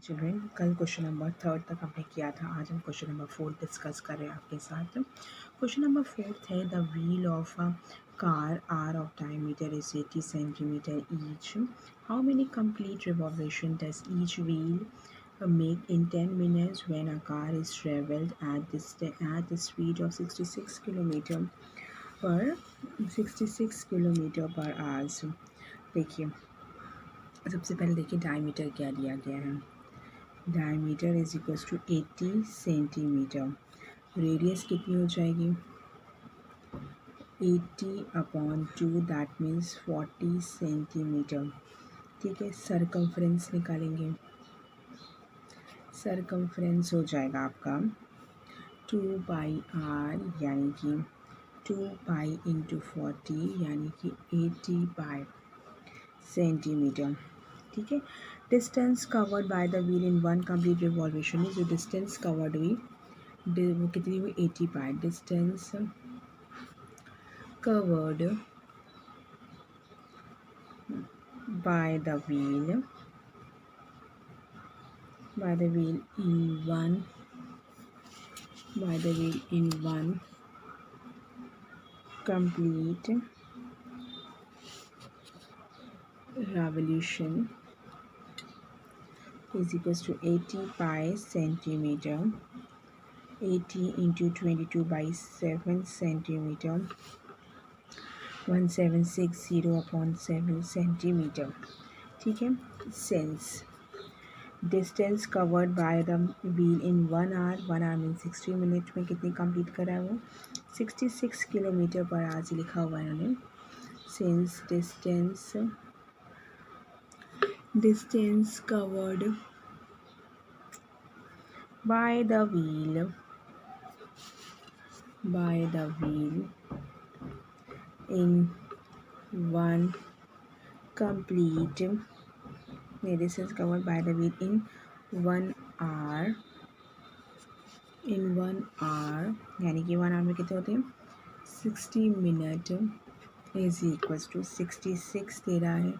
Children कल question number 3 तक हमने किया था। आज हम क्वेश्चन नंबर 4 डिस्कस कर रहे हैं आपके साथ। क्वेश्चन नंबर 4 है the wheel of a car are of diameter is 80 centimetre each. How many complete revolution does each wheel make in 10 minutes when a car is traveled at the speed of 66 kilometre पर hours. देखिए सबसे पहले देखिए diameter क्या दिया गया है। Diameter is equals to 80 centimetre. Radius कितनी हो जाएगी 80/2 दैट मीन्स 40 सेंटीमीटर। ठीक है, सरकमफ्रेंस निकालेंगे। सरकमफ्रेंस हो जाएगा आपका 2/r यानी कि 2 × 40 यानी कि 80 सेंटीमीटर। ठीक है, distance covered by the wheel in one complete revolution में जो डिस्टेंस कवर्ड हुई वो कितनी हुई 80 distance covered by the wheel in one complete revolution is equals to 80 centimeter. 80 into 22/7 centimeter 1760/7 centimetre. ठीक है, since distance covered by the wheel in 1 hour 1 hour mean 60 minute में कितनी कंप्लीट करा है वो 66 किलोमीटर पर आवर से लिखा हुआ है इन्होंने। Since distance covered by the wheel in one complete distance covered by the wheel in 1 hour यानी कि 1 आवर में कितने होते हैं 60 मिनट इज इक्वल्स टू 66 दे रहा है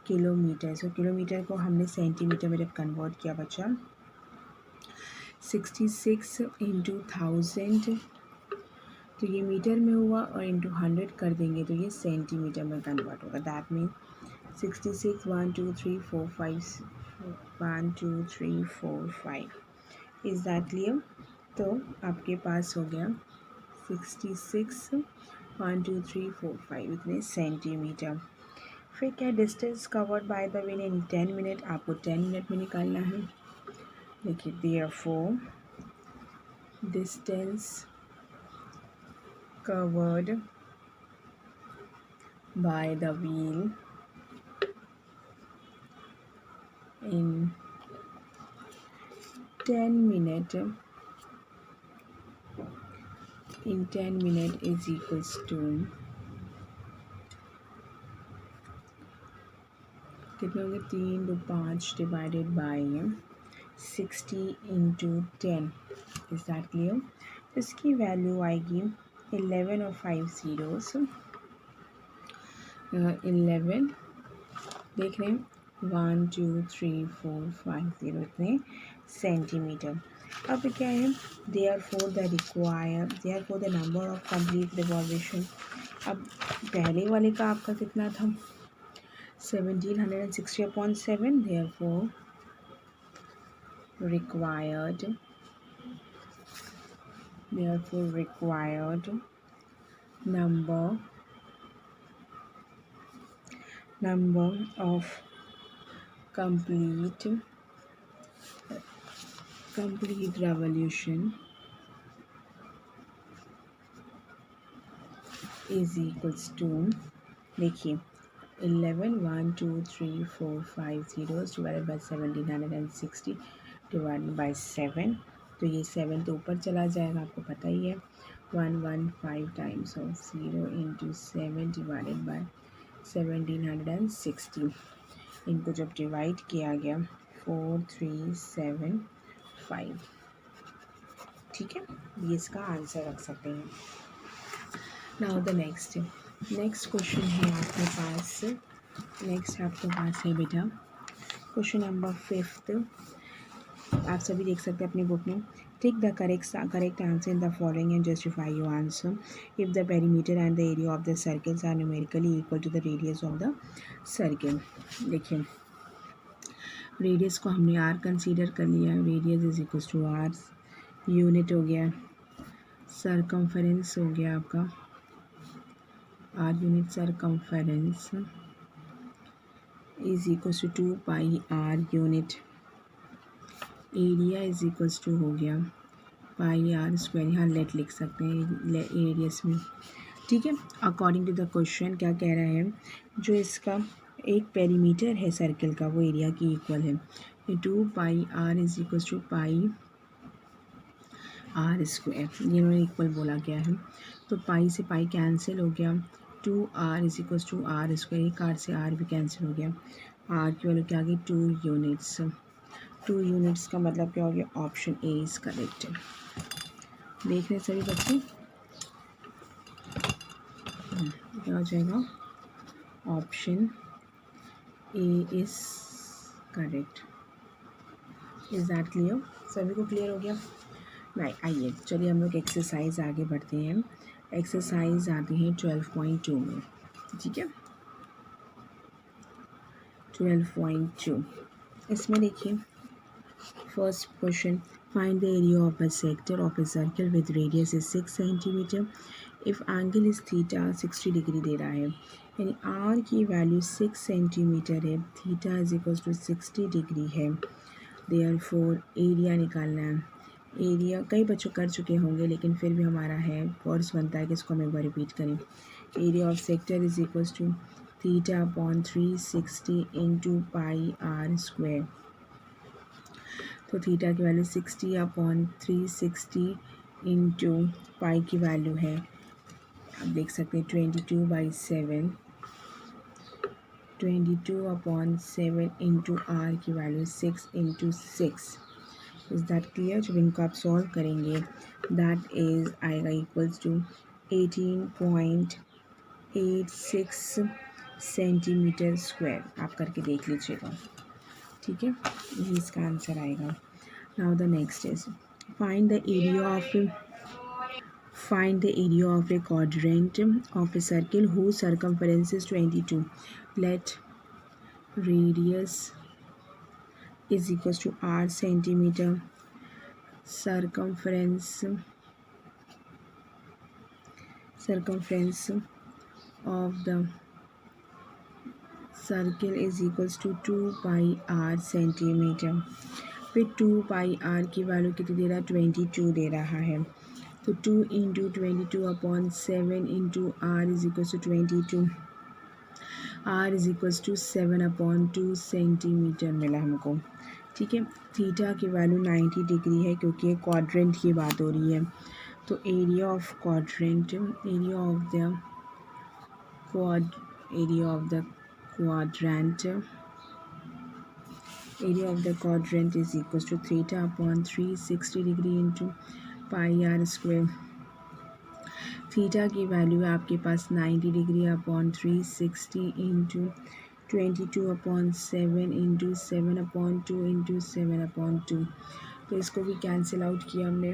किलोमीटर। सो किलोमीटर को हमने सेंटीमीटर में जब कन्वर्ट किया बच्चा 66 × 1000 तो ये मीटर में हुआ और इंटू 100 कर देंगे तो ये सेंटीमीटर में कन्वर्ट होगा। That mean 66 1 2 3 4 5 1 2 3 4 5 is that clear. तो आपके पास हो गया 66 1 2 3 4 5 इतने सेंटीमीटर। फिर क्या distance covered by the wheel in 10 minute आपको 10 मिनट में निकालना है। देखिए therefore distance covered by the wheel in 10 minute is equals to कितने होंगे 3 2 5 divided by 60 × 10 is that clear. इसकी वैल्यू आएगी 11 और 5 zeros 11 देख रहे हैं 1 2 3 4 5 0 इतने सेंटीमीटर। अब क्या है therefore the number of complete revolution. अब पहले वाले का आपका कितना था 1760/7 therefore required number of complete revolution is equals to देखिए 11 1 2 3 4 5 zeros divided by 1760 divided by 7 तो ये 7 तो ऊपर चला जाएगा आपको पता ही है 115 टाइम्स ऑफ 0 × 7 डिवाइडेड बाय 1760 इनको जब डिवाइड किया गया 4375। ठीक है, ये इसका आंसर रख सकते हैं। नाउ द नेक्स्ट क्वेश्चन है आपके पास है बेटा क्वेश्चन नंबर 5 आप सभी देख सकते हैं अपनी बुक में। Take the correct answer in the following and justify your answer. If the perimeter and the area of the circles are numerically equal to the radius of the circle. देखिए radius को हमने R consider कर लिया, radius is equal to R, unit हो गया, circumference हो गया आपका R unit, circumference is equal to 2 pi R unit, area is equal to हो गया पाई आर स्क्वायर, यहाँ लेट लिख सकते हैं रेडियस में, ठीक है। अकॉर्डिंग टू द क्वेश्चन क्या कह रहा है, जो इसका एक पेरीमीटर है सर्किल का वो एरिया की इक्वल है, 2 pi R is equal to pi R square, ये उन्होंने इक्वल बोला गया है। तो पाई से पाई कैंसिल हो गया, 2 R is equal to R square, एक आर से आर भी कैंसिल हो गया, आर की वैल्यू क्या आ गई 2 यूनिट्स। 2 यूनिट्स का मतलब क्या हो गया, ऑप्शन ए इज करेक्ट। देख रहे सभी बच्चे, क्या हो जाएगा, option A is correct. Is that clear, सभी को क्लियर हो गया। नहीं आइए चलिए हम लोग एक्सरसाइज आगे बढ़ते हैं। एक्सरसाइज आती है 12.2 में, ठीक है। 12.2 इसमें देखिए first question, find the area of a sector of a circle with radius is 6 centimetre if angle is theta 60 degree दे रहा है, यानी आर की वैल्यू 6 सेंटीमीटर है, theta is equal to 60 degree है, देयरफॉर एरिया निकालना है। एरिया कई बच्चों कर चुके होंगे लेकिन फिर भी हमारा है कोर्स बनता है कि इसको हम एक बार रिपीट करें। Area of sector is equal to theta upon 360 into pi R square, तो थीटा की वैल्यू 60 अपॉन 360 इंटू पाई की वैल्यू है, आप देख सकते हैं 22/7, 22 अपॉन 7 इंटू आर की value 6 into 6। Is that clear, जब इनको आप सॉल्व करेंगे दैट इज़ आएगा इक्वल्स टू 18.86 सेंटीमीटर स्क्वायर। आप करके देख लीजिएगा, ठीक है, यही इसका आंसर आएगा। Now the next is find the area of a quadrant of a circle whose circumference is 22. Let radius is equals to r centimeter, circumference of the circle is equals to 2 pi r centimetre. फिर 2 pi are की value कितनी दे रहा है, 22 दे रहा है, तो 2 into 22 upon 7 into R is equal to 22, R is equal to 7 upon 2 centimetre मिला हमको, ठीक है। थीटा की वैल्यू 90 डिग्री है क्योंकि क्वाड्रेंट की बात हो रही है, तो area of quadrant is equals to theta upon 360 degree into pi R square. Theta की वैल्यू है आपके पास 90 degree upon 360 into 22 upon 7 into 7 upon 2 into 7 upon 2, तो इसको भी कैंसिल आउट किया हमने,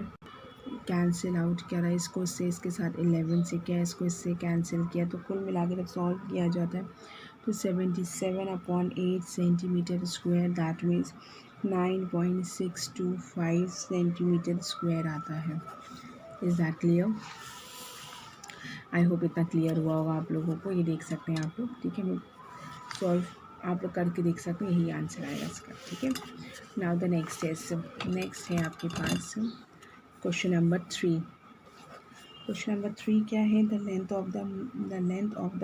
कैंसिल आउट करा इसको इससे, इसके साथ 11 से किया, इसको इससे कैंसिल किया, तो कुल मिला के जब सॉल्व किया जाता है तो 77 upon 8 centimetre square, that means 9.625 centimetre square आता है। Is that clear, I hope इतना क्लियर हुआ होगा आप लोगों को। ये देख सकते हैं आप लोग, ठीक है, सॉल्व आप लोग करके देख सकते हैं, यही आंसर आएगा इसका, ठीक है। नाउ द नेक्स्ट है आपके पास क्वेश्चन नंबर 3। क्वेश्चन नंबर 3 क्या है, the length of the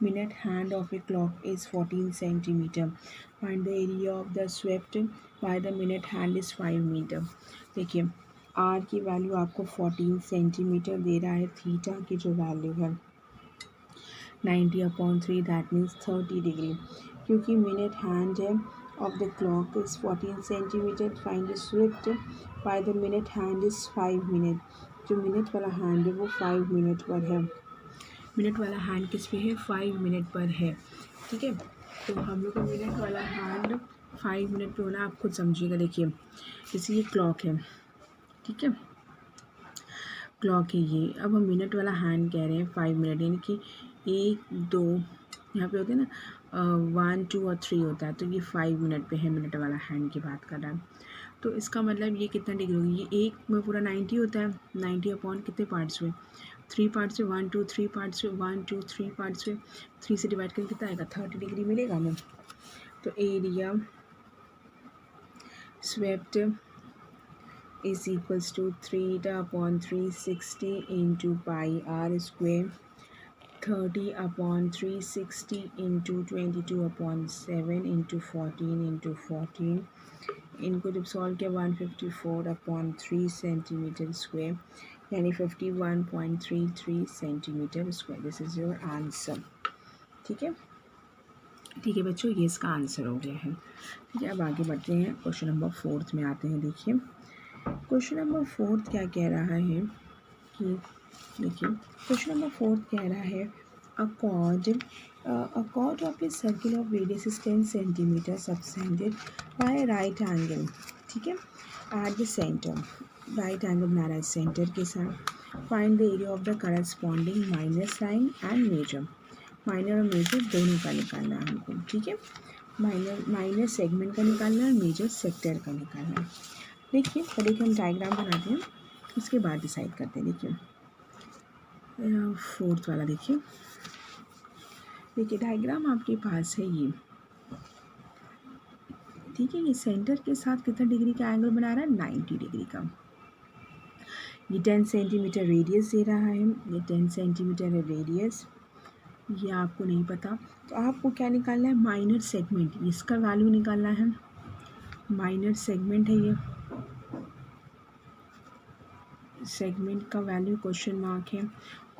minute hand of a clock is 14 centimetre, find the area of the swept by the minute hand is 5 metre. देखिए आर की value आपको 14 centimetre दे रहा है, थीटा की जो value है 90 अपॉन 3, दैट मीन्स 30 डिग्री, क्योंकि minute hand है of the clock is 14 centimeter, find the swift by the minute hand is 5 minute, जो मिनट वाला हैंड है वो 5 मिनट पर है, मिनट वाला हैंड किस पे है, 5 मिनट पर है, ठीक है। तो हम लोग का मिनट वाला हैंड 5 मिनट पे होना, आप खुद समझिएगा। देखिए जैसे ये क्लॉक है, ठीक है, क्लॉक है ये। अब हम मिनट वाला हैंड कह रहे हैं 5 मिनट, यानी कि 1 2 यहाँ पे होते हैं ना, 1 2 और 3 होता है, तो ये 5 मिनट पे है मिनट वाला हैंड की बात कर रहा है। तो इसका मतलब ये कितना डिग्री होगी, ये एक में पूरा 90 होता है, 90 अपॉन कितने पार्ट्स हुए, 3 पार्ट्स हुए, 1 2 3 पार्ट्स हुए, 1 2 3 पार्ट्स हुए, 3 से डिवाइड करके कितना आएगा, 30 डिग्री मिलेगा हमें। तो area swept is equals to 3 upon 360 into pi r square, 30 upon 360 into 22 upon 7 into 14 into 14, इनको जब सॉल्व किया 154 अपॉन 3 सेंटीमीटर स्क्वेयर, यानी 51.33 centimetre square. This is your answer. ठीक है, ठीक है बच्चों, ये इसका आंसर हो गया है। ठीक है, अब आगे बढ़ते हैं, क्वेश्चन नंबर 4 में आते हैं। देखिए क्वेश्चन नंबर 4 क्या कह रहा है कि, देखिए क्वेश्चन नंबर 4 कह रहा है a chord of a circle of radius is 10 centimeter subtended by a right angle, ठीक है, at the center, right angle बना रहा है सेंटर के साथ। find the area of the corresponding minus line and major, minor और major दोनों का निकालना है हमको। ठीक है, माइनर सेगमेंट का निकालना है, मेजर सेक्टर का निकालना है। देखिए पहले हम डायग्राम बनाते हैं, उसके बाद डिसाइड करते हैं। देखिए 4th वाला देखिए, देखिए डायग्राम आपके पास है ये, ठीक है, ये सेंटर के साथ कितना डिग्री का एंगल बना रहा है, 90 डिग्री का। ये 10 सेंटीमीटर रेडियस दे रहा है, ये 10 सेंटीमीटर है रेडियस, ये आपको नहीं पता, तो आपको क्या निकालना है, माइनर सेगमेंट, इसका वैल्यू निकालना है। माइनर सेगमेंट है ये, सेगमेंट का वैल्यू क्वेश्चन मार्क है।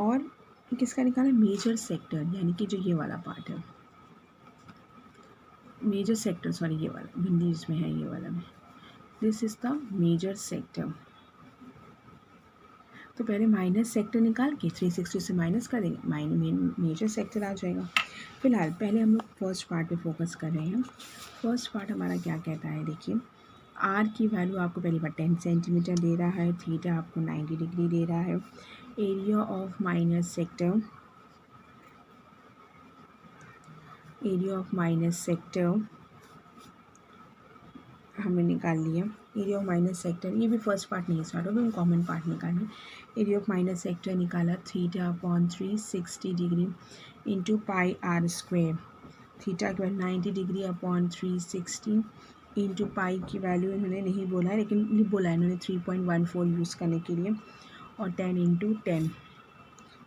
और किसका निकालना है, मेजर सेक्टर, यानी कि जो ये वाला पार्ट है, मेजर सेक्टर, सॉरी ये वाला हिंदी इसमें है, ये वाला में, this is the major sector. तो पहले माइनस सेक्टर निकाल के 360 से माइनस कर देंगे, मेजर सेक्टर आ जाएगा। फिलहाल पहले हम लोग फर्स्ट पार्ट पे फोकस कर रहे हैं। फर्स्ट पार्ट हमारा क्या कहता है, देखिए आर की वैल्यू आपको पहली बार 10 सेंटीमीटर दे रहा है, थीटा आपको 90 डिग्री दे रहा है। Area of minus sector, area of minus sector हमने निकाल लिया। एरिया ऑफ माइनस सेक्टर, ये भी फर्स्ट पार्ट नहीं स्टार्ट होगा, हम कॉमन पार्ट निकालें। एरिया ऑफ माइनस सेक्टर निकाला, theta upon 360 degree into pi R square, theta के बाद 90 डिग्री अपॉन 360 इंटू पाई की वैल्यू इन्होंने नहीं बोला है, लेकिन बोला है इन्होंने 3.14 यूज़ करने के लिए, और 10 इंटू 10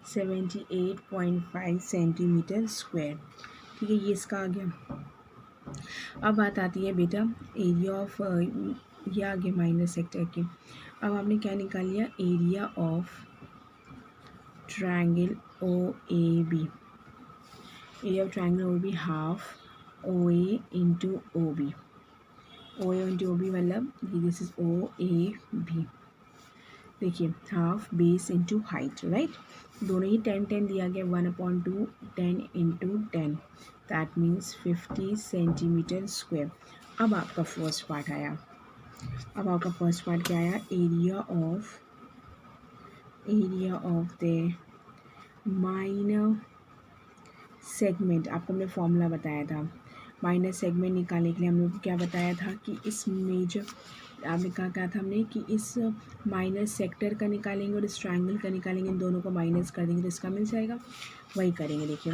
78.5 सेंटीमीटर स्क्वायर। ठीक है, ये इसका आ गया। अब बात आती है बेटा एरिया ऑफ, ये आ गया माइनस सेक्टर की। अब आपने क्या निकाल लिया, area of triangle O A B, area of triangle O B half O A into O B, O A into O B मतलब this is O A B. देखिए half base into height, right, दोनों ही 10 दिया गया, 1/2 10 इंटू 10, that means 50 centimetre square. अब आपका first part आया, अब आपका फर्स्ट पार्ट क्या आया, area of the minor segment. आपको हमने फॉर्मूला बताया था, माइनर सेगमेंट निकालने के लिए हम लोग को क्या बताया था कि इस मेजर, आपने कहा था हमने कि इस माइनर सेक्टर का निकालेंगे और इस ट्रायंगल का निकालेंगे, इन दोनों को माइनस कर देंगे तो इसका मिल जाएगा, वही करेंगे। देखिए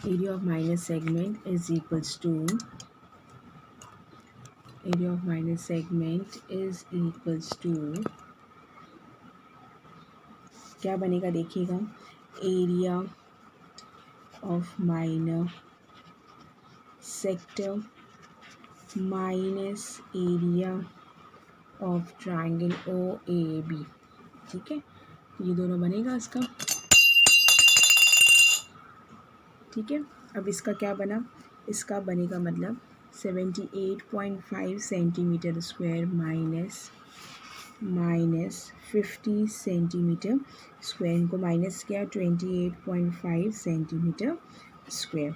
area of minor segment is equals to, area of minor segment is equals to क्या बनेगा, देखिएगा area of minor sector minus area of triangle O A B. ठीक है, ये दोनों बनेगा इसका। ठीक है, अब इसका क्या बना, इसका बनेगा मतलब 78.5 centimetre square minus 50 centimetre square, इनको माइनस किया 28.5 सेंटीमीटर स्क्वायर।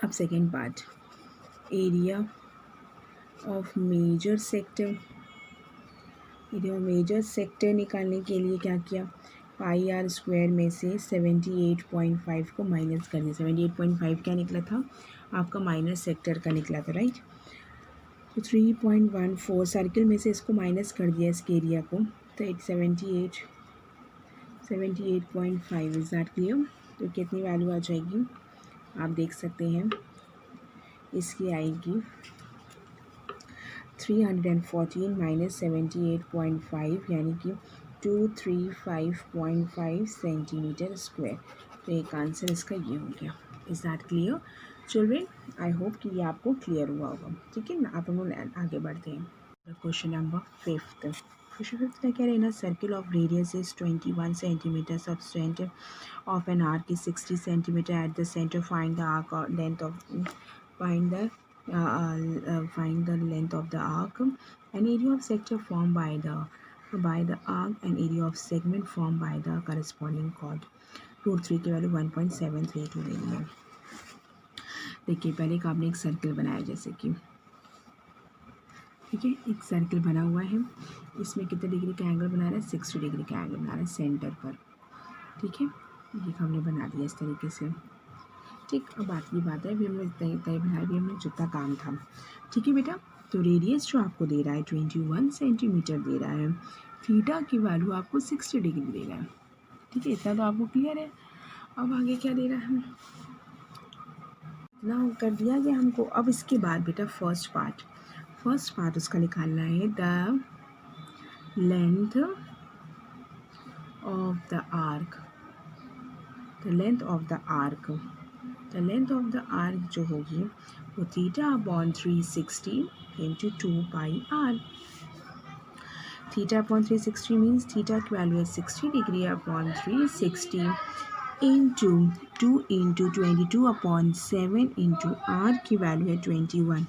अब second part, area of major sector, area of major sector निकालने के लिए क्या किया, पाई आर स्क्वायर में से 78.5 को माइनस कर दिया। 78.5 क्या निकला था आपका, माइनस सेक्टर का निकला था, राइट। तो 3.14 सर्किल में से इसको माइनस कर दिया इसके एरिया को, तो 78.5 इज़ दैट क्लियर। तो कितनी वैल्यू आ जाएगी आप देख सकते हैं, इसकी आएगी 314 माइनस 78.5 यानी कि 235.5 सेंटीमीटर स्क्वायर। तो एक आंसर इसका ये हो गया। Is that clear children? I hope कि ये आपको क्लियर हुआ होगा, ठीक है ना। आप हम लोग आगे बढ़ते हैं। Question number 5। क्वेश्चन 5 में कह रहे हैं ना, circle of radius is 21 centimetre, subtended of an arc is 60 centimetre, at the centre find the arc length of find the length of the arc, an area of sector formed by the arc, an area of segment formed by the corresponding chord. Root 3 की value 1.732 ले ली है। देखिए पहले एक आपने एक circle बनाया, जैसे कि ठीक है, एक सर्कल बना हुआ है, इसमें कितने डिग्री का एंगल बना रहा है, 60 डिग्री का एंगल बना रहा है सेंटर पर, ठीक है। ये हमने बना दिया इस तरीके से, ठीक। अब बात की बात है, अभी हमने तय बनाया, अभी हमने जितना काम था, ठीक है बेटा। तो रेडियस जो आपको दे रहा है 21 सेंटीमीटर दे रहा है, थीटा की वैल्यू आपको 60 डिग्री दे रहा है, ठीक है। इतना तो आपको क्लियर है। अब आगे क्या दे रहा है, इतना कर दिया गया हमको। अब इसके बाद बेटा फर्स्ट पार्ट उसका निकालना है, the length of the arc, the length of the arc, the length of the arc जो होगी वो theta upon 360 into 2 pi R. Theta upon 360 means theta की वैल्यू है 60 degree upon 360 into 2 into 22 upon 7 into R की value है 21।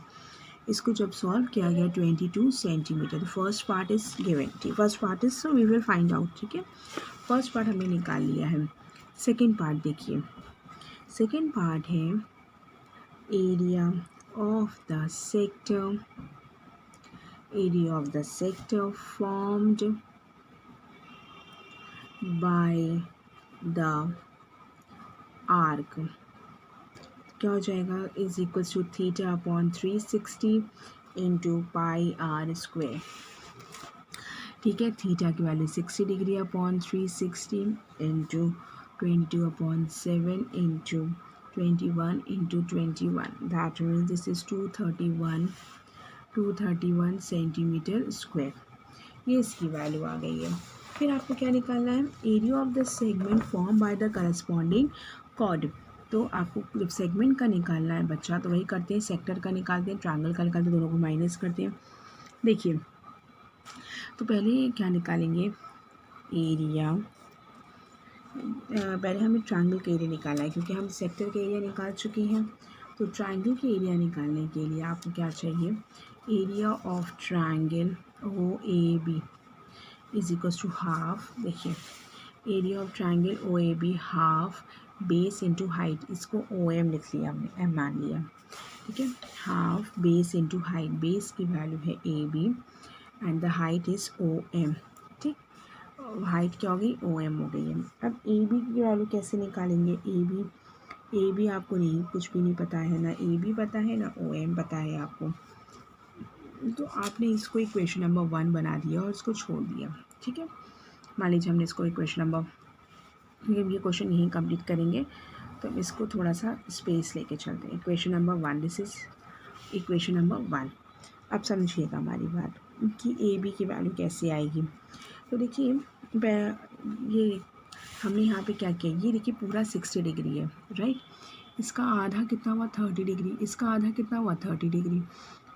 इसको जब solve किया गया 22 centimetre. First part is given, first part is, so we will find out, ठीक है। फर्स्ट पार्ट हमने निकाल लिया है। सेकेंड पार्ट देखिए, सेकेंड पार्ट है area of the sector, area of the sector formed by the arc क्या हो जाएगा, is equals to theta upon 360 into pi R square, ठीक है। थीटा की value 60 degree upon 360 into 22 upon 7 into 21 into 21, that means this is 231 centimetre square. ये इसकी value आ गई है। फिर आपको क्या निकालना है, area of the segment form by the corresponding chord. तो आपको जब सेगमेंट का निकालना है बच्चा, तो वही करते हैं, सेक्टर का निकालते हैं, ट्रायंगल का निकालते हैं, दोनों को माइनस करते हैं। देखिए तो पहले क्या निकालेंगे, एरिया, पहले हमें ट्रायंगल का एरिया निकालना है, क्योंकि हम सेक्टर का एरिया निकाल चुके हैं। तो ट्रायंगल के एरिया निकालने के लिए आपको क्या चाहिए, area of triangle O A B is equals to half. देखिए area of triangle O A B half base into height, इसको ओ एम लिख लिया हमने, एम मान लिया, ठीक है। Half base into height, base की वैल्यू है A B and the height is O M, ठीक। हाइट क्या हो गई, ओ एम हो गई है। अब ए बी की वैल्यू कैसे निकालेंगे, ए बी आपको नहीं, कुछ भी नहीं पता है, ना ए बी पता है ना ओ एम पता है आपको, तो आपने इसको इक्वेशन नंबर 1 बना दिया और इसको छोड़ दिया, ठीक है। मान लीजिए हमने इसको इक्वेशन नंबर, ये क्वेश्चन यहीं कंप्लीट करेंगे, तो हम इसको थोड़ा सा स्पेस लेके चलते हैं। Equation number 1, this is equation number 1। अब समझिएगा हमारी बात कि ए बी की वैल्यू कैसे आएगी। तो देखिए ये हमने यहाँ पे क्या किया, ये देखिए पूरा 60 डिग्री है, राइट। इसका आधा कितना हुआ 30 डिग्री, इसका आधा कितना हुआ 30 डिग्री।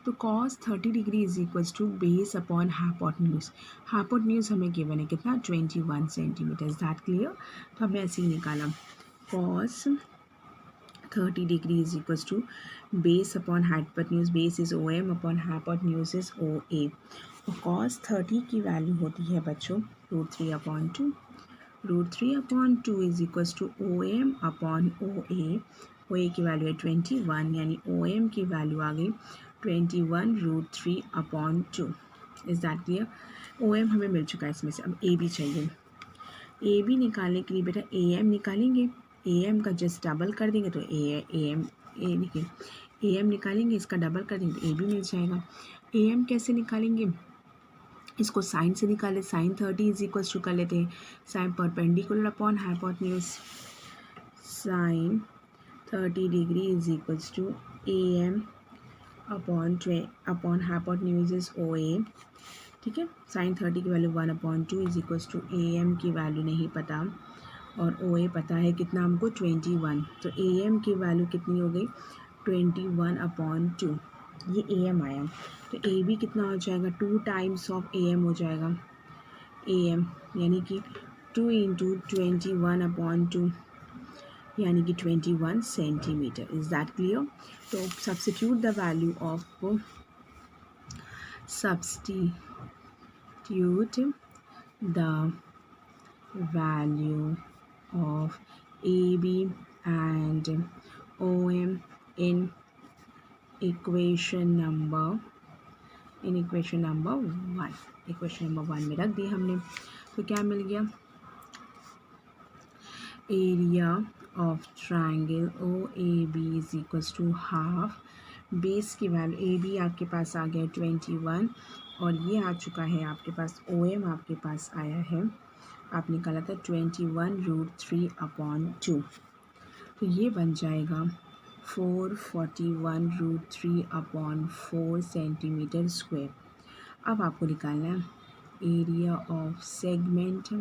तो cos 30 degree is equals to base upon hypotenuse. Hypotenuse हमें गिवन है कितना, 21 सेंटीमीटर। Is that clear? तो हमने ऐसे ही निकाला, cos 30 degree is equals to base upon hypotenuse, base is O M upon hypotenuse is O A. और cos 30 की value होती है बच्चों √3/2। √3/2 is equals to O M upon O A, O A की वैल्यू है 21, यानी ओ एम की value आ गई 21√3/2। Is that clear? O M हमें मिल चुका है इसमें से। अब ए बी चाहिए। ए बी निकालने के लिए बेटा ए एम निकालेंगे, ए एम का जस्ट डबल कर देंगे तो ए एम ए देखिए ए एम निकालेंगे, इसका डबल कर देंगे तो ए बी मिल जाएगा। ए एम कैसे निकालेंगे? इसको साइन से निकाले, साइन 30 इज इक्वल्स टू कर लेते हैं sine perpendicular upon hypotenuse, sine 30 degree is equals to A M upon hypotenuse is O A. ठीक है, साइन 30 की value 1/2 is equals to A M की वैल्यू नहीं पता और ओ ए पता है कितना हमको 21, तो ए एम की वैल्यू कितनी हो गई 21/2। ये ए एम आया, तो ए बी कितना हो जाएगा 2 टाइम्स ऑफ ए एम हो जाएगा। ए एम यानी कि 2 × 21/2 यानी कि 21 सेंटीमीटर। Is that clear? तो substitute the value of AB and OM in equation number 1। Equation number 1 में रख दिया हमने, तो क्या मिल गया? Area of triangle OAB is equals to half base की वैल्यू ए बी आपके पास आ गया 21 और ये आ चुका है आपके पास OM आपके पास आया है, आप निकाला था 21√3/2, तो ये बन जाएगा 441√3/4 सेंटीमीटर स्क्वायर। अब आपको निकालना है area of segment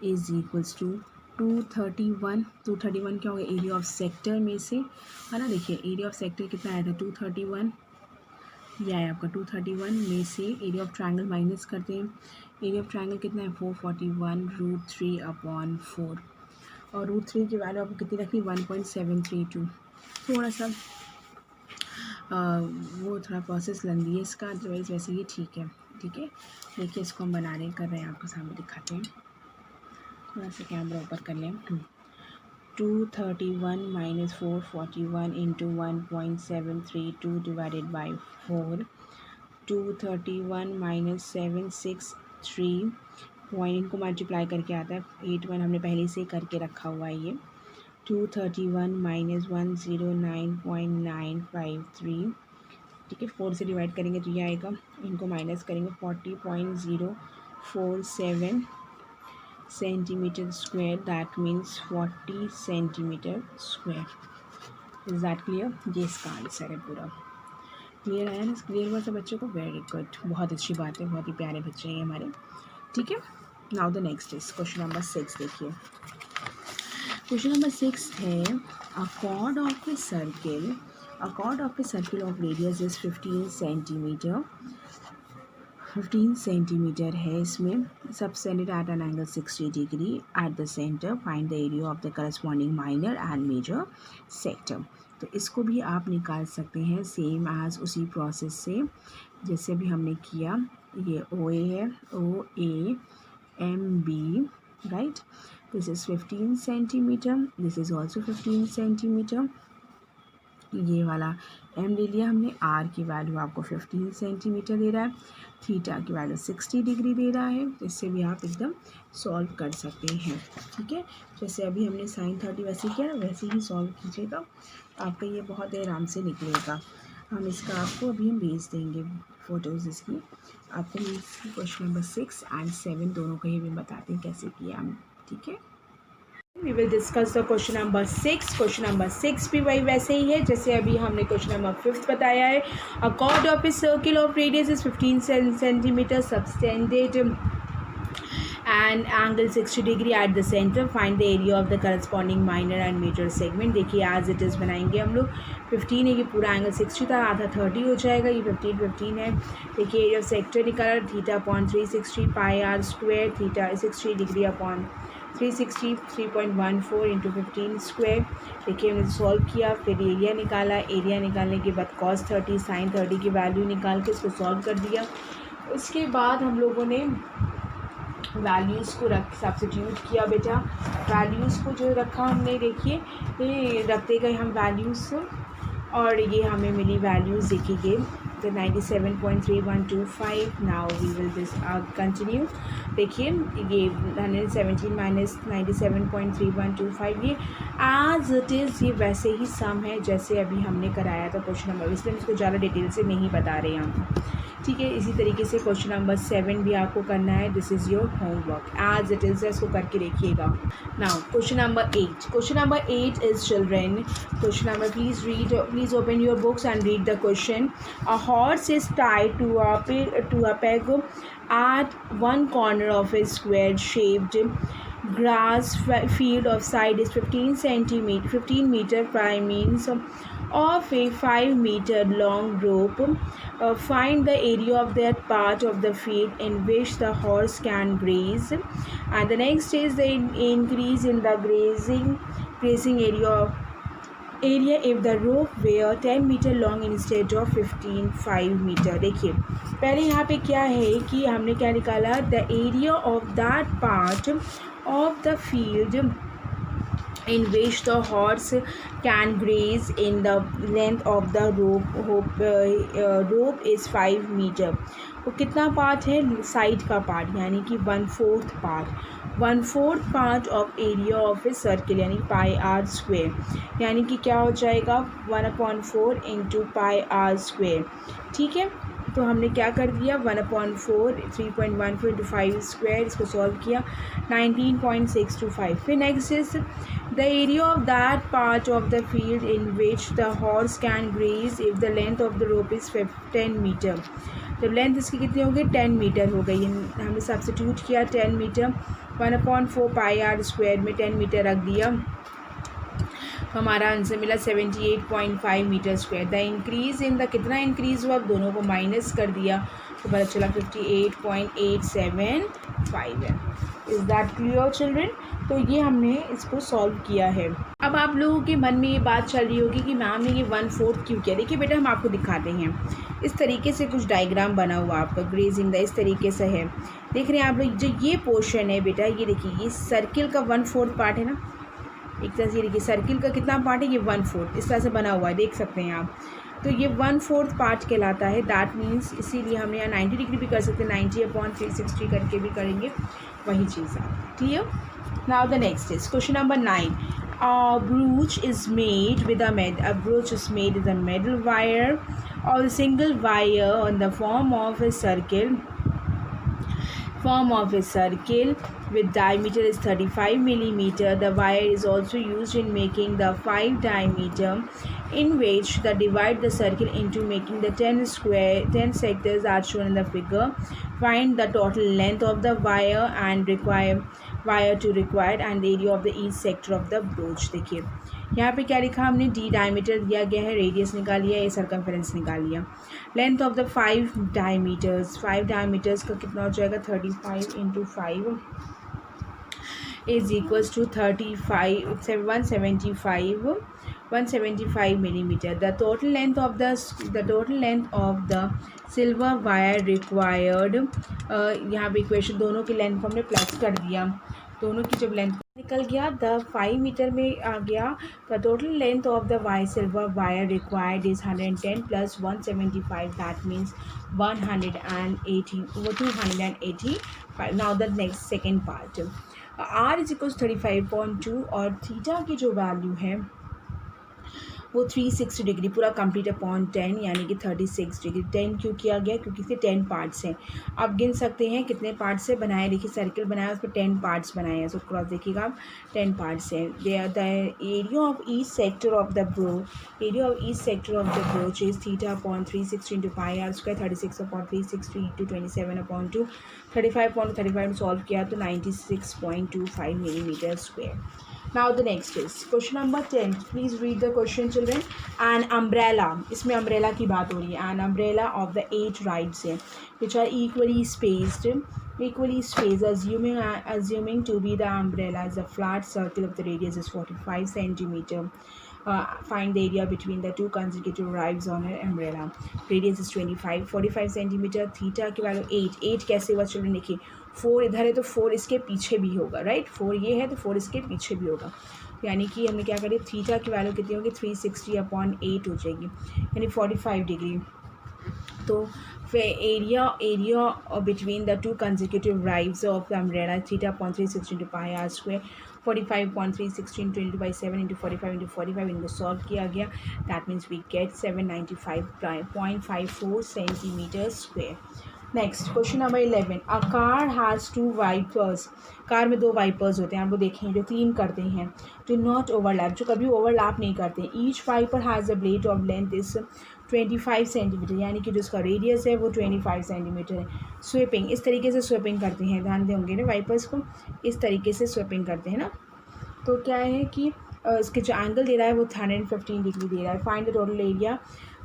is equals to 231 क्या होगा एरिया ऑफ सेक्टर में से, है ना? देखिए एरिया ऑफ सेक्टर कितना आया था 231, ये आया आपका 231 में से एरिया ऑफ ट्रायंगल माइनस करते हैं। एरिया ऑफ ट्रायंगल कितना है 441√3/4 और √3 की वैल्यू आपको कितनी रखनी 1.732। थोड़ा सा वो थोड़ा प्रोसेस लंबी है इसका, अदरवाइज़ वैसे ये ठीक है। देखिए इसको हम बनाने कर रहे हैं, आपको सामने दिखाते हैं। थोड़ा सा कैमरा ऊपर कर लें। 231 - 441 × 1.732 डिवाइडेड बाई 4, 231 - 763 पॉइंट इनको मल्टीप्लाई करके आता है 81, हमने पहले से करके रखा हुआ है ये। 231 - 109.953, ठीक है, 4 से डिवाइड करेंगे तो ये आएगा, इनको माइनस करेंगे 40.047 centimetre square, that means 40 centimetre square. Is that clear? ये इसका आंसर है पूरा। क्लियर आया ना? क्लियर हुआ सब बच्चों को? वेरी गुड, बहुत अच्छी बात है, बहुत ही प्यारे बच्चे हैं हमारे। ठीक है, now the next is question number 6। देखिए क्वेश्चन नंबर 6 है a chord of a circle of radius is 15 centimetre. 15 centimetre है इसमें, subtended at an angle 60 degree at the centre, find the area of the corresponding minor and major sector. तो इसको भी आप निकाल सकते हैं सेम एज उसी प्रोसेस से जैसे भी हमने किया। ये OA है, OAMB, right? This is 15 centimetre, this is also 15 centimetre. ये वाला M ले लिया हमने, R की वैल्यू आपको 15 सेंटीमीटर दे रहा है, थीटा की वैल्यू 60 डिग्री दे रहा है, तो इससे भी आप एकदम सॉल्व कर सकते हैं। ठीक है, जैसे अभी हमने साइन 30 वैसे किया ना, वैसे ही सॉल्व कीजिएगा, आपका ये बहुत आराम से निकलेगा। हम इसका आपको अभी हम भेज देंगे फ़ोटोज़ इसकी, आपको मैं इसकी क्वेश्चन नंबर 6 और 7 दोनों का ही भी बताते हैं कैसे किया हम। ठीक है, we will discuss the question number 6। Question number 6 भी वही वैसे ही है जैसे अभी हमने क्वेश्चन नंबर 5 बताया है। A chord of a circle of radius is 15 centimetre, subtended and angle 60 degree at the centre, find the area of the corresponding minor and major segment. देखिए एज इट इज़ बनाएंगे हम लोग। 15 है कि पूरा angle 60 था, आधा 30 हो जाएगा, ये 15 है। देखिए एरिया ऑफ सेक्टर निकाला, थीटा अपॉन 360 पाई r square, theta 60 degree upon 360, 3.14 into 15 square. देखिए हमने सॉल्व किया, फिर एरिया निकाला, एरिया निकालने के बाद cos 30 sin 30 की वैल्यू निकाल के इसको सॉल्व कर दिया। उसके बाद हम लोगों ने वैल्यूज़ को रख सब्स्टिट्यूट किया बेटा। वैल्यूज़ को जो रखा हमने, देखिए ये रखते गए हम वैल्यूज़, और ये हमें मिली वैल्यूज़, देखिए तो 97.3125। Now we will this continue. देखिए ये 117 माइनस 97.3125, ये एज इट इज़ ये वैसे ही सम है जैसे अभी हमने कराया था क्वेश्चन नंबर, इसलिए हम इसको ज़्यादा डिटेल से नहीं बता रहे हैं हम, ठीक है। इसी तरीके से क्वेश्चन नंबर 7 भी आपको करना है। This is your homework as it is, इसको करके देखिएगा। Now question number 8, question number 8 is children, question number please open your books and read the question. A horse is tied to a peg at one corner of a square shaped grass field of side is 15 meter by means of a 5-meter long rope. Find the area of that part of the field in which the horse can graze. And the next is the increase in the grazing area if the rope were 10 meter long instead of 5 meter। देखिए पहले यहाँ पे क्या है कि हमने क्या निकाला, the area of that part of the field in which the horse can graze in the length of the rope is 5 meter। वो कितना पार्ट है, साइड का पार्ट, यानी कि 1/4 part, 1/4 part of area of a circle, यानी पाई R square, यानी कि क्या हो जाएगा 1/4 इंटू पाई आर स्क्वेयर, ठीक है। तो हमने क्या कर दिया 1/4 3.14 इंटू 5 स्क्वायर, इसको सॉल्व किया 19.625। फिर next is the area of that part of the field in which the horse can graze if the length of the rope is 10 metre. जब लेंथ इसकी कितनी हो गई 10 मीटर हो गई, हमने सब्स्टिट्यूट किया 10 मीटर, 1/4 पाई आर स्क्वायर में 10 मीटर रख दिया, हमारा आंसर मिला 78.5 metre square. The increase in the, कितना इंक्रीज़ हुआ, दोनों को माइनस कर दिया तो पता चला 58.875 है। Is that clear children? तो ये हमने इसको सॉल्व किया है। अब आप लोगों के मन में ये बात चल रही होगी कि मैम ने ये 1/4 क्यों किया। देखिए बेटा हम आपको दिखाते हैं, इस तरीके से कुछ डायग्राम बना हुआ आपका ग्रेजिंग का, इस तरीके से है, देख रहे हैं आप लोग। जो ये पोर्शन है बेटा, ये देखिए ये सर्किल का 1/4 पार्ट है ना, एक तरह से देखिए सर्किल का कितना पार्ट है, ये 1/4 इस तरह से बना हुआ है, देख सकते हैं आप। तो ये 1/4 पार्ट कहलाता है। दैट मीन्स इसीलिए हम यहाँ 90 डिग्री भी कर सकते हैं, 90/360 करके भी करेंगे, वही चीज़ आप clear. Now the next is question number 9। A brooch is made with a metal wire or a single wire on the form of a circle with diameter is 35 millimeter. The wire is also used in making the 5 diameter in which the divide the circle into making the 10 sectors as shown in the figure. Find the total length of the wire and required and the area of the each sector of the brooch। देखिए यहाँ पे क्या लिखा हमने, D diameter दिया गया है, radius निकाल लिया, ये सर्कमफेरेंस निकाल लिया। लेंथ ऑफ द 5 डायमीटर्स का कितना हो जाएगा 35 into 5 is equals to 175 millimeter। The total length of the silver wire required, यहाँ पे इक्वेशन दोनों की लेंथ को हमने प्लस कर दिया, दोनों की जब लेंथ निकल गया द 5 मीटर में आ गया। The total length of the silver wire required is 110 plus 175, that means 285। Now the next second part, R is equal 35.2 और थीटा की जो वैल्यू है वो 360 डिग्री पूरा कंप्लीट अपॉन 10 यानी कि 36 डिग्री। 10 क्यों किया गया, क्योंकि इसके 10 पार्ट्स हैं। आप गिन सकते हैं कितने पार्ट्स से बनाए, देखिए सर्किल बनाया उस पर 10 पार्ट्स बनाए हैं, सो क्रॉस देखिएगा आप 10 पार्ट्स हैं। The area of each sector of the brooch is theta upon 360 into pi R square, 36 upon 360 into 27/2, 35 solve किया तो 96.25 millimetre square. Now the next is question number 10. Please read the question children. An umbrella, इसमें umbrella की बात हो रही है। An umbrella of the 8 rides है which are equally spaced, assuming to be the umbrella is a flat circle of the radius is 45 centimeter. Find the area between the two consecutive rides on an umbrella. Radius is 45 centimeter. Theta की value 8 कैसे हुआ चलो देखिए, 4 इधर है तो 4 इसके पीछे भी होगा, राइट, 4 ये है तो 4 इसके पीछे भी होगा, यानी कि हमने क्या करें, थीटा की वैल्यू कितनी होगी, 360/8 हो जाएगी, यानी 45 डिग्री। तो फिर area between the two consecutive ribs of the umbrella थीटा.360 into pi r square 45.360 into 10⁻⁷ into 45 into 45 इनको सॉल्व किया गया, that means we get 795.54 centimetre square. Next question number 11, a car has 2 wipers, car में 2 wipers होते हैं, आप वो देखें जो क्लीन करते हैं, डू नॉट ओवरलैप, जो कभी ओवरलैप नहीं करते, each wiper has a blade of length is 25 centimetre, यानी कि जो उसका रेडियस है वो 25 सेंटीमीटर है। स्वीपिंग, इस तरीके से स्वीपिंग करते हैं, ध्यान देंगे ना वाइपर्स को, इस तरीके से स्वीपिंग करते हैं ना। तो क्या है कि इसके जो एंगल दे रहा है वो 115 डिग्री दे रहा है। फाइंड द टोटल एरिया,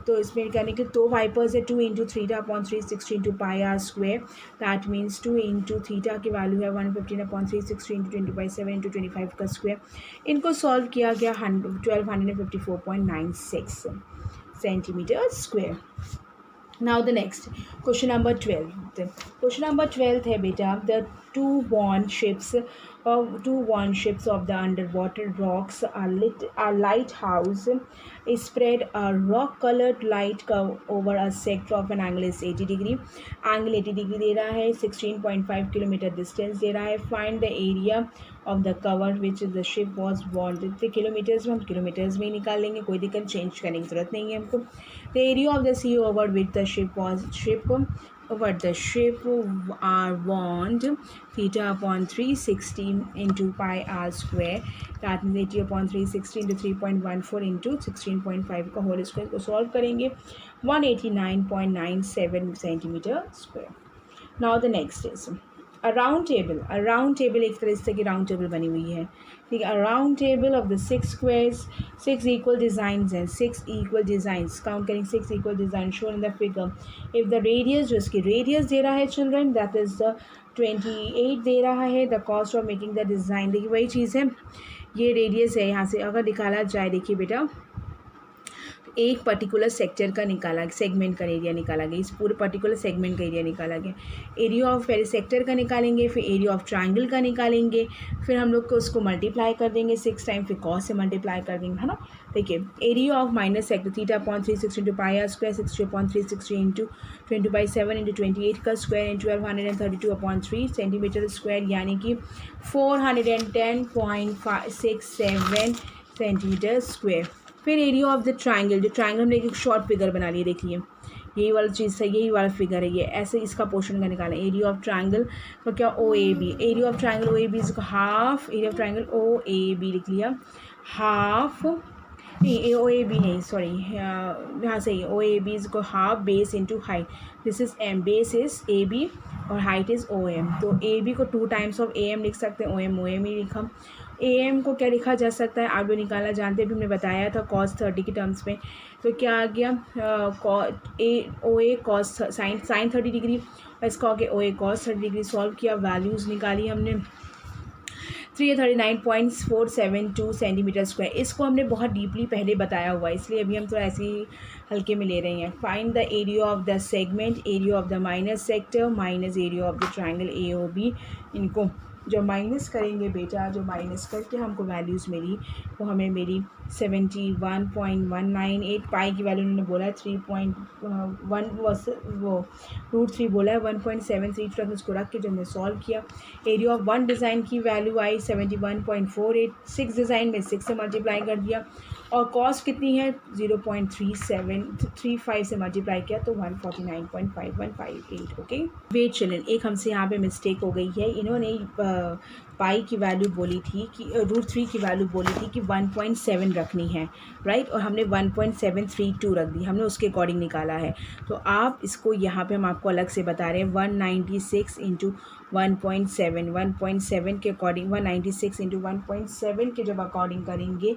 तो इसमें कहने के 2 वाइपर्स है, 2 इंटू थीटा/360 into pi r square, that means 2 into theta की वैल्यू है 115/360 into 10⁻⁷ into 25 का स्क्वायर, इनको सॉल्व किया गया 1254.96 centimetre square. Now the next question number 12. Question number 12 है बेटा, the two worn ships of the underwater rocks a lighthouse spread a rock colored light over a sector of an angle is 80 degree, angle 80 degree दे रहा है, 16.5 kilometre distance दे रहा है। Find the area of the cover which the ship was warn, जितने kilometres में हम kilometres में ही निकाल लेंगे, कोई दिक्कत चेंज करने की जरूरत नहीं है हमको। The area of the sea over with the ship over the ship are warned theta/360 into pi r square, that means 80/360 into 3.14 into 16.5 का होल स्क्वायर को सॉल्व करेंगे 189.97 centimetre square. Now the next is a round table एक तरह से की round table बनी हुई है, ठीक है। अ round table of the 6 squares, 6 equal designs हैं, 6 इक्वल डिज़ाइंस, काउंट करेंगे 6 equal design shown in the figure. If the radius, जो इसकी रेडियस दे रहा है चिल्ड्रन, दैट इज़ द 28 दे रहा है। The cost of making the design, देखिए वही चीज़ है, ये रेडियस है, यहाँ से अगर निकाला जाए, देखिए बेटा एक पर्टिकुलर सेक्टर का निकाला, सेगमेंट का एरिया निकाला गया, इस पूरे पर्टिकुलर सेगमेंट का एरिया निकाला गया। एरिया ऑफ पहले सेक्टर का निकालेंगे, फिर एरिया ऑफ ट्रायंगल का निकालेंगे, फिर हम लोग को उसको मल्टीप्लाई कर देंगे 6 टाइम, फिर कॉस से मल्टीप्लाई कर देंगे, है ना। देखिए एरिया ऑफ माइनस सेक्टर थीटा/360 into pi r square 60/360 into 20/7 into 28 का स्क्वायर इंटू 1232/3 सेंटीमीटर स्क्वायर, यानी कि 410.67 सेंटीमीटर स्क्वायर। फिर एरिया ऑफ द ट्रायंगल, जो ट्रायंगल हमने एक शॉर्ट फिगर बना लिया, देखिए यही वाला चीज़ है, यही वाला फिगर है ये, ऐसे इसका पोर्शन का निकालें। एरिया ऑफ ट्रायंगल तो क्या OAB, area of triangle OAB इसको half, area of triangle OAB लिख लिया, हाफ नहीं OAB नहीं सॉरी, हाँ सही, OAB इसको half base into height, this is M, base is AB और हाइट इज़ OM, तो AB को 2 टाइम्स ऑफ AM लिख सकते हैं, OM ही लिखा। AM को क्या लिखा जा सकता है, आप लोग निकालना जानते हैं, भी हमने बताया था cos 30 की टर्म्स में, तो क्या आ गया OA cos sin 30 डिग्री, और इसका हो गया OA cos 30 डिग्री। सॉल्व किया, वैल्यूज़ निकाली हमने 339.472 सेंटीमीटर स्क्वायर। इसको हमने बहुत डीपली पहले बताया हुआ है, इसलिए अभी हम थोड़ा ऐसे ही हल्के में ले रहे हैं। Find the area of the segment, area of the minus sector minus area of the triangle AOB, इनको जो माइनस करेंगे बेटा, जो माइनस करके हमको वैल्यूज़ मिली वो हमें मिली 71.198, पाई की वैल्यू उन्होंने बोला है 3.1 वो √3 बोला है, 1.73 तक उसको रख के जो हमने सॉल्व किया, एरिया ऑफ 1 डिज़ाइन की वैल्यू आई 71.48, 6 डिज़ाइन में 6 से मल्टीप्लाई कर दिया, और कॉस्ट कितनी है 0.3735 से मल्टीप्लाई किया तो 149.5158। ओके वेट चिल्ड्रन, एक हमसे यहाँ पे मिस्टेक हो गई है, इन्होंने पाई की वैल्यू बोली थी कि √3 की वैल्यू बोली थी कि 1.7 रखनी है, राइट, और हमने 1.732 रख दी, हमने उसके अकॉर्डिंग निकाला है। तो आप इसको यहाँ पे हम आपको अलग से बता रहे हैं, 196 इंटू 1.7 के अकॉर्डिंग, 196 इंटू 1.7 के जब अकॉर्डिंग करेंगे,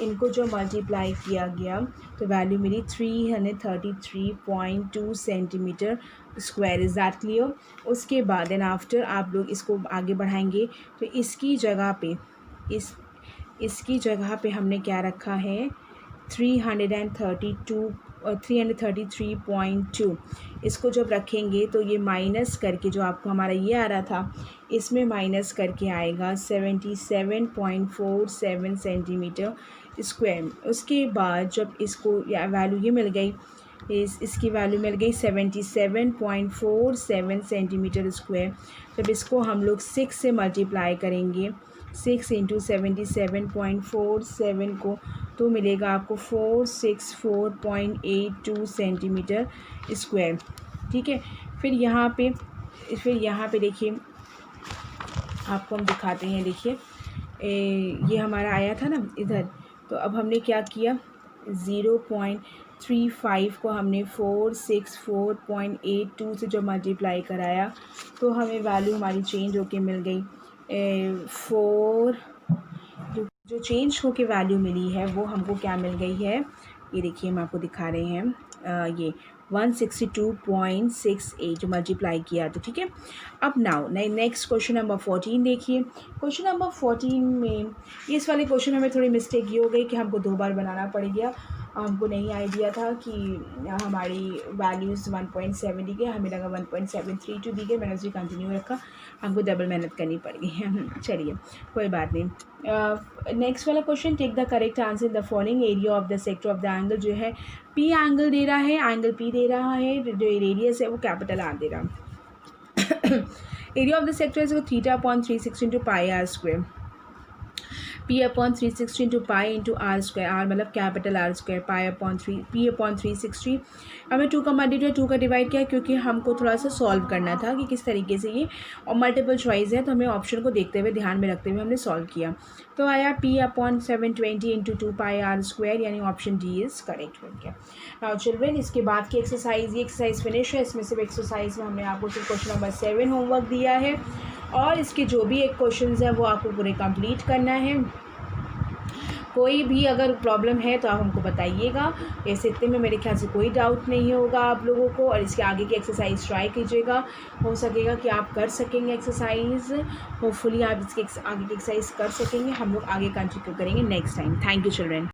इनको जो मल्टीप्लाई किया गया तो वैल्यू मिली 333.2 centimetre square. Is that clear. उसके बाद एंड आफ्टर आप लोग इसको आगे बढ़ाएंगे तो इसकी जगह पे इसकी जगह पे हमने क्या रखा है 332 333.2 इसको जब रखेंगे तो ये माइनस करके जो आपको हमारा ये आ रहा था इसमें माइनस करके आएगा 77.47 सेंटीमीटर स्क्वायर। उसके बाद जब इसको या वैल्यू ये मिल गई, इसकी वैल्यू मिल गई 77.47 सेंटीमीटर स्क्वायर। जब इसको हम लोग 6 से मल्टीप्लाई करेंगे, 6 इंटू 77.47 को, तो मिलेगा आपको 464.82 सेंटीमीटर स्क्वायर। ठीक है, फिर यहाँ पे देखिए आपको हम दिखाते हैं। देखिए ये हमारा आया था ना इधर, तो अब हमने क्या किया, 0.35 को हमने 464.82 से जो मल्टीप्लाई कराया तो हमें वैल्यू हमारी चेंज होके मिल गई 4, जो चेंज होके वैल्यू मिली है वो हमको क्या मिल गई है, ये देखिए हम आपको दिखा रहे हैं, ये 162.68 जो मल्टीप्लाई किया। तो ठीक है, अब नाउ नेक्स्ट क्वेश्चन नंबर 14 देखिए। क्वेश्चन नंबर 14 में इस वाले क्वेश्चन में थोड़ी मिस्टेक ये हो गई कि हमको 2 बार बनाना पड़ गया। हमको नहीं आइडिया था कि हमारी वैल्यूज़ 1.7 दी गई, हमें लगा 1.732 दी गई, मैंने उसे कंटिन्यू रखा, हमको डबल मेहनत करनी पड़ गई। चलिए कोई बात नहीं। नेक्स्ट वाला question, take the correct answer in the following area of the sector of the angle. जो है पी एंगल दे रहा है, एंगल पी दे रहा है, जो रेडियस है वो कैपिटल आर दे रहा है। Area of the sector is θ/360 into pi R square, P/360 into pi into R square, R मतलब कैपिटल आर स्क्वायर, P/360। हमें 2 का मल्टीप्लाई 2 का डिवाइड किया क्योंकि हमको थोड़ा सा सॉल्व करना था कि किस तरीके से ये, और मल्टीपल चॉइस है तो हमें ऑप्शन को देखते हुए ध्यान में रखते हुए हमने सॉल्व किया। तो आया P/720 into 2 pi R square, यानी ऑप्शन डी इज़ करेक्ट हो गया। नाउ चिल्ड्रेन, इसके बाद की एक्सरसाइज, ये एक्सरसाइज फिनिश है। इसमें सिर्फ एक्सरसाइज में हमने आपको सिर्फ क्वेश्चन नंबर 7 होमवर्क दिया है और इसके जो भी एक क्वेश्चन है वो आपको पूरे कंप्लीट करना है। कोई भी अगर प्रॉब्लम है तो आप हमको बताइएगा। ऐसे इतने में मेरे ख्याल से कोई डाउट नहीं होगा आप लोगों को, और इसके आगे की एक्सरसाइज ट्राई कीजिएगा, हो सकेगा कि आप कर सकेंगे एक्सरसाइज, होपफुली आप इसके आगे की एक्सरसाइज कर सकेंगे। हम लोग आगे कंटिन्यू करेंगे next time. Thank you children.